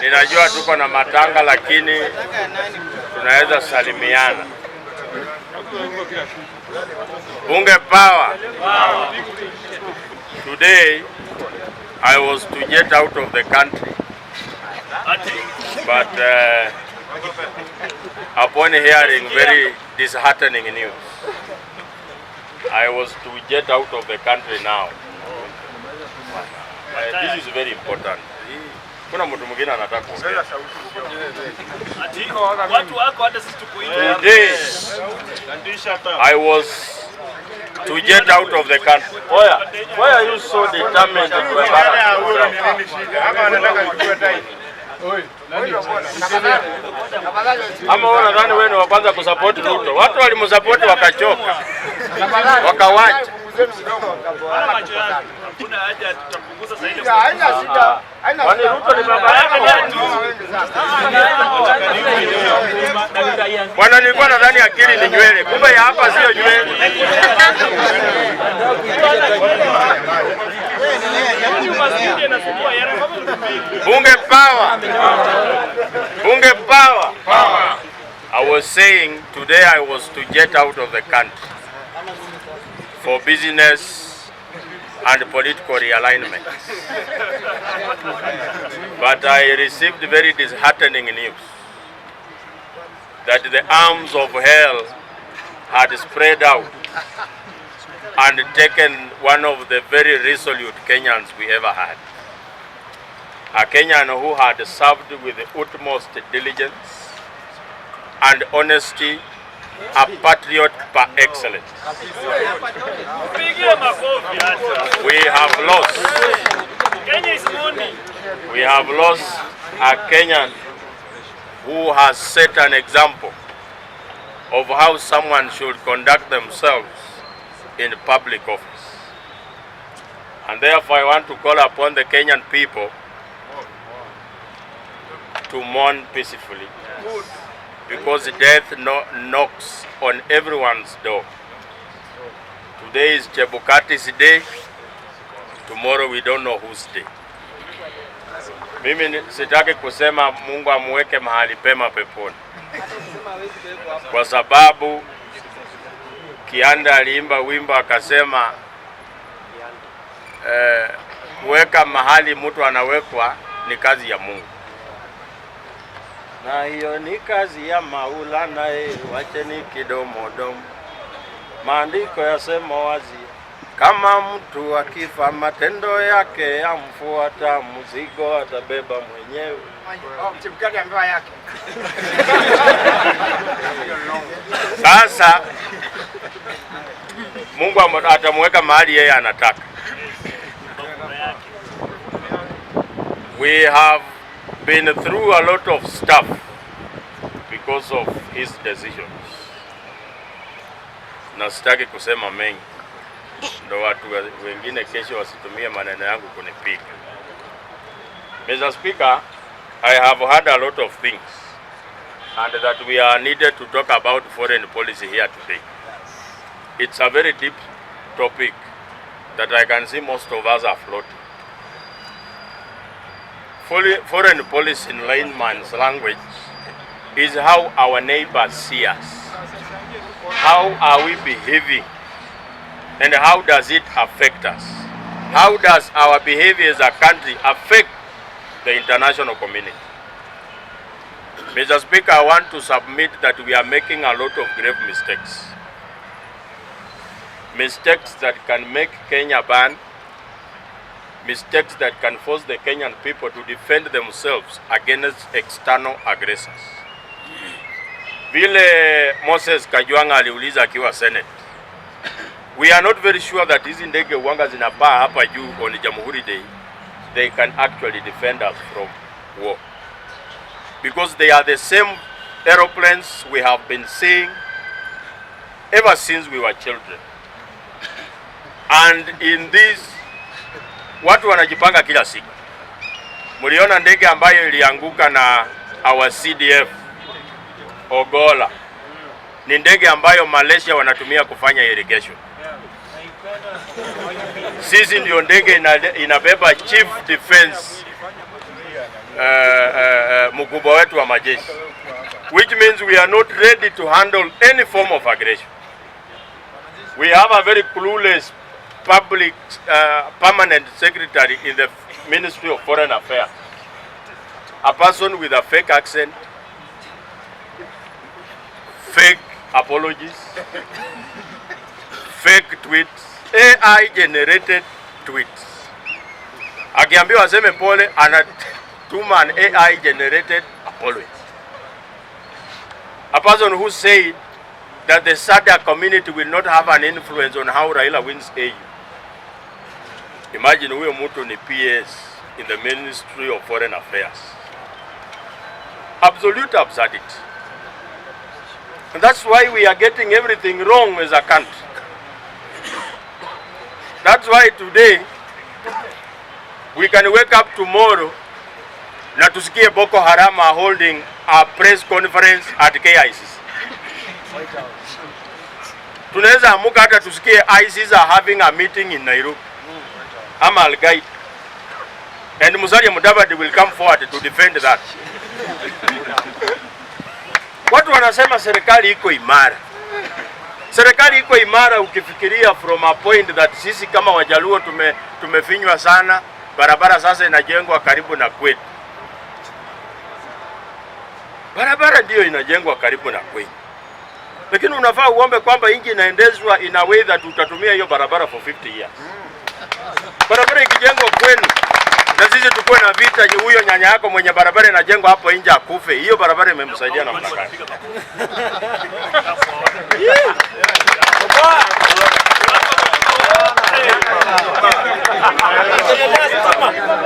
Ninajua tuko na matanga lakini tunaweza salimiana. Bunge power. Today I was to get out of the country, but upon hearing very disheartening news, I was to get out of the country now. This is very important. Kuna mtu mwingine anataka kuongea. Today I was to get out of the country. Why are you so determined to embarrass? Ama wanadhani wewe ni wa kwanza kusupport Ruto. Watu walimsupport wakachoka. Wakawacha. Kuna haja tutapunguza zaidi. Kwani Ruto ni baba yako? Bwana, nilikuwa nadhani akili ni nywele. Kumbe ya hapa sio nywele. Bunge power. Bunge power. I was saying today I was to get out of the country for business and political realignment. But I received very disheartening news that the arms of hell had spread out and taken one of the very resolute Kenyans we ever had. A Kenyan who had served with the utmost diligence and honesty, a patriot par excellence. We have lost a Kenyan who has set an example of how someone should conduct themselves in public office. And therefore I want to call upon the Kenyan people to mourn peacefully, because death knocks on everyone's door. Today is Chebukati's day. Tomorrow we don't know whose day. Mimi sitaki kusema Mungu amweke mahali pema peponi, kwa sababu Kianda aliimba wimbo akasema kuweka mahali mtu anawekwa ni kazi ya Mungu. Na hiyo ni kazi ya Maulana, wacheni kidomodomo. Maandiko yasema wazi, kama mtu akifa matendo yake yamfuata, mzigo atabeba mwenyewe. Chebukati ambaye yake. Sasa Mungu atamweka mahali yeye anataka. We have been through a lot of stuff because of his decisions. Na sitaki kusema mengi, ndo watu wengine kesho wasitumie maneno yangu kunipiga. Mr. Speaker, I have had a lot of things and that we are needed to talk about foreign policy here today. It's a very deep topic that I can see most of us are floating. Foreign policy in layman's language is how our neighbors see us. How are we behaving? And how does it affect us? How does our behavior as a country affect the international community? Mr. Speaker, I want to submit that we are making a lot of grave mistakes. Mistakes that can make Kenya ban. Mistakes that can force the Kenyan people to defend themselves against external aggressors. Vile Moses Kajwanga aliuliza akiwa Senate, we are not very sure that hizi ndege wanga zinapaa hapa juu on Jamhuri Day, they can actually defend us from war. Because they are the same aeroplanes we have been seeing ever since we were children. And in this, watu wanajipanga kila siku. Muliona ndege ambayo ilianguka na our CDF Ogola. Ni ndege ambayo Malaysia wanatumia kufanya irrigation. Sisi ndio ndege inabeba chief defense mkubwa wetu wa majeshi, which means we are not ready to handle any form of aggression. We have a very clueless public permanent secretary in the Ministry of Foreign Affairs, a person with a fake accent, fake apologies, fake tweets, AI generated tweets. Akiambiwa aseme pole, anatuma an AI generated apology. A person who said that the SADC community will not have an influence on how Raila wins AU. Imagine huyo mtu ni PS in the Ministry of Foreign Affairs. Absolute absurdity. And that's why we are getting everything wrong as a country. That's why today we can wake up tomorrow na tusikie Boko Haram are holding a press conference at KICC. Tunaweza amuka hata tusikie ISIS are having a meeting in Nairobi. Ama Al-Qaeda. And Musalia Mudavadi will come forward to defend that. Watu wanasema serikali iko imara. Serikali iko imara ukifikiria from a point that sisi kama Wajaluo tumefinywa sana, barabara sasa inajengwa karibu na kwetu. Barabara ndio inajengwa karibu na kwetu. Lakini unafaa uombe kwamba inji inaendezwa in a way that utatumia hiyo barabara for 50 years. Barabara ikijengwa kwenu na sisi tukue na vita, huyo nyanya yako mwenye barabara inajengwa hapo nje akufe, hiyo barabara imemsaidia na namna gani?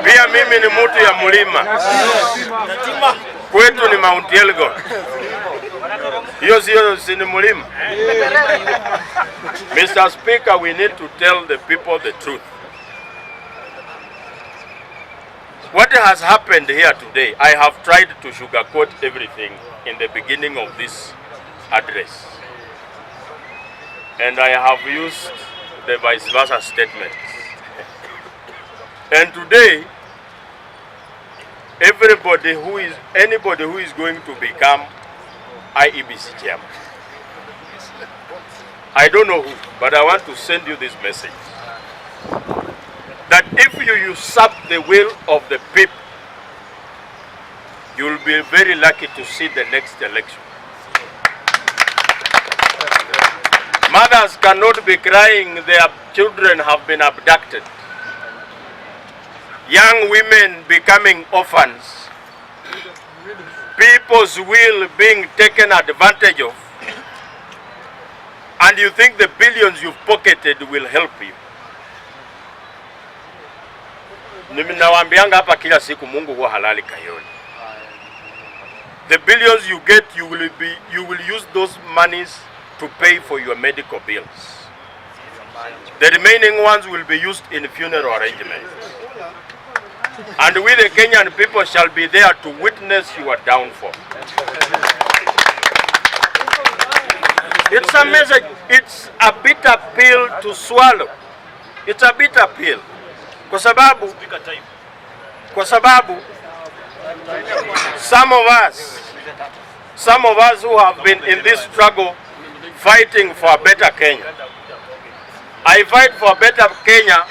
Pia mimi ni mtu ya mlima. Kwetu ni Mount Elgon. Hiyo si ni mlima. Mr. Speaker, we need to tell the people the truth. What has happened here today, I have tried to sugarcoat everything in the beginning of this address. And I have used the vice versa statements. And today, anybody who is going to become IEBC chairman, I don't know who, but I want to send you this message. That if you usurp the will of the people, you will be very lucky to see the next election. Mothers cannot be crying their children have been abducted. Young women becoming orphans. People's will being taken advantage of. And you think the billions you've pocketed will help you. Ninawaambianga hapa kila siku Mungu huwa halali kayoni. The billions you get, you will use those monies to pay for your medical bills. The remaining ones will be used in funeral arrangements. And we the Kenyan people shall be there to witness your downfall. It's a message, it's a bitter pill to swallow. It's a bitter pill. Kwa sababu some of us who have been in this struggle fighting for a better Kenya. I fight for a better Kenya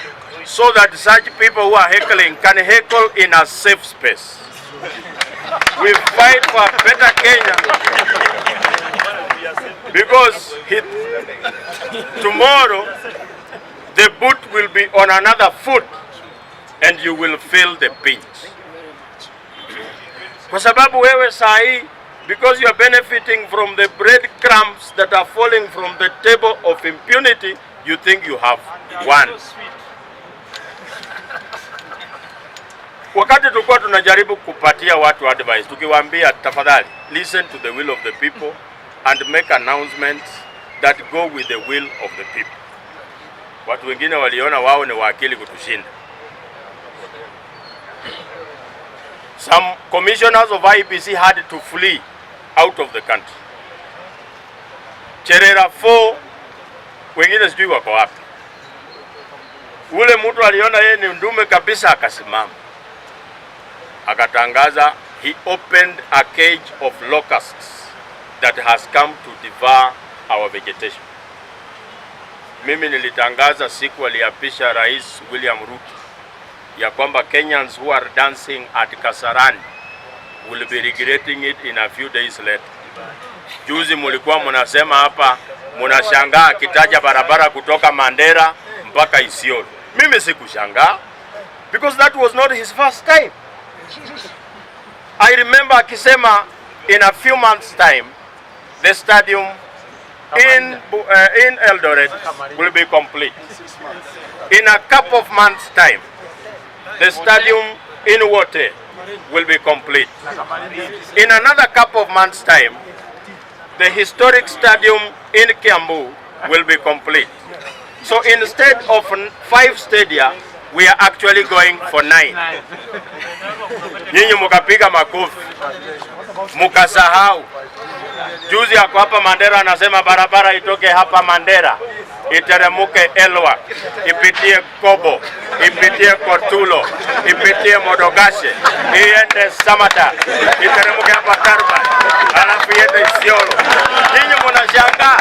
so that such people who are heckling can heckle in a safe space. We fight for a better Kenya because tomorrow the boot will be on another foot and you will feel the pinch. Kwa sababu wewe sahi, because you are benefiting from the breadcrumbs that are falling from the table of impunity, you think you have won. Wakati tulikuwa tunajaribu kupatia watu advice, tukiwaambia tafadhali, listen to the will of the people and make announcements that go with the will of the people. Watu wengine waliona wao ni wakili kutushinda. Some commissioners of IEBC had to flee out of the country. Cherera 4, wengine sijui wako wapi. Ule mtu aliona yeye ni ndume kabisa akasimama. Akatangaza he opened a cage of locusts that has come to devour our vegetation. Mimi nilitangaza siku aliapisha Rais William Ruto ya kwamba Kenyans who are dancing at Kasarani will be regretting it in a few days later. Juzi mulikuwa munasema hapa, munashangaa kitaja barabara kutoka Mandera mpaka Isiolo. Mimi sikushangaa because that was not his first time. I remember akisema in a few months time the stadium in Eldoret will be complete. In a couple of months time the stadium in Wote will be complete. In another couple of months time the historic stadium in Kiambu will be complete. So instead of 5 stadia, we are actually going for 9. Nyinyi mukapiga makofi, mukasahau. Juzi yako hapa Mandera anasema barabara itoke hapa Mandera, iteremuke Elwa, ipitie Kobo, ipitie Kotulo, ipitie Modogashe, iende Samata, iteremuke hapa Tarba, alafu iende Isiolo. Nyinyi munashangaa.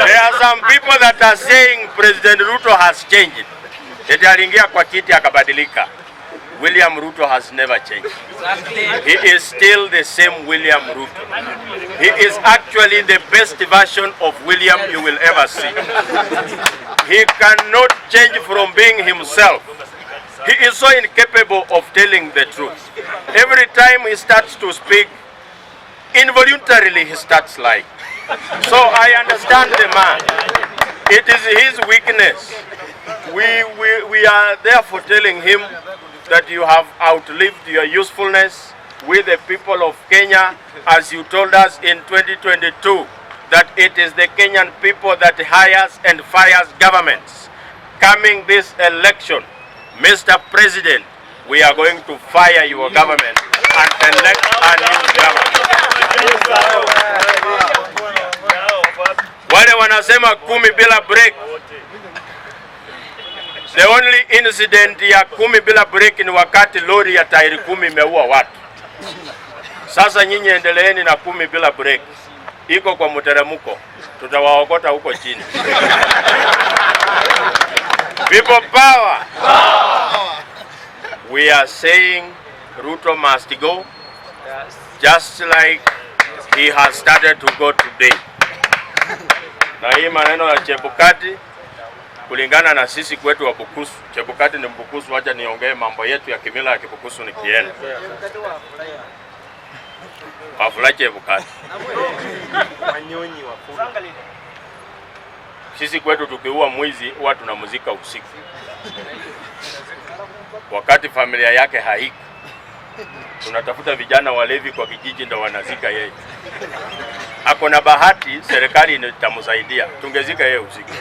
There are some people that are saying President Ruto has changed. Eti aliingia kwa kiti akabadilika. William Ruto has never changed. He is still the same William Ruto. He is actually the best version of William you will ever see. He cannot change from being himself. He is so incapable of telling the truth. Every time he starts to speak, involuntarily he starts lying. So I understand the man. It is his weakness. We are therefore telling him that you have outlived your usefulness with the people of Kenya, as you told us in 2022 that it is the Kenyan people that hires and fires governments. Coming this election, Mr. President, we are going to fire your government and elect a new government. Wale wanasema 10 bila break. The only incident ya 10 bila break ni wakati lori ya tairi 10 imeua watu. Sasa nyinyi endeleeni na 10 bila break. Iko kwa mteremko. Tutawaokota huko chini. People power. We are saying Ruto must go, just like he has started to go today. Na hii maneno ya Chebukati, kulingana na sisi kwetu wa Bukusu, Chebukati ni Mbukusu, wacha niongee mambo yetu ya kimila ya Kibukusu nikienda. Wafula Chebukati. Sisi kwetu tukiua mwizi huwa tunamuzika usiku. Wakati familia yake haiko, tunatafuta vijana walevi kwa kijiji ndo wanazika yeye. Ako na bahati serikali itamsaidia, tungezika yeye usiku.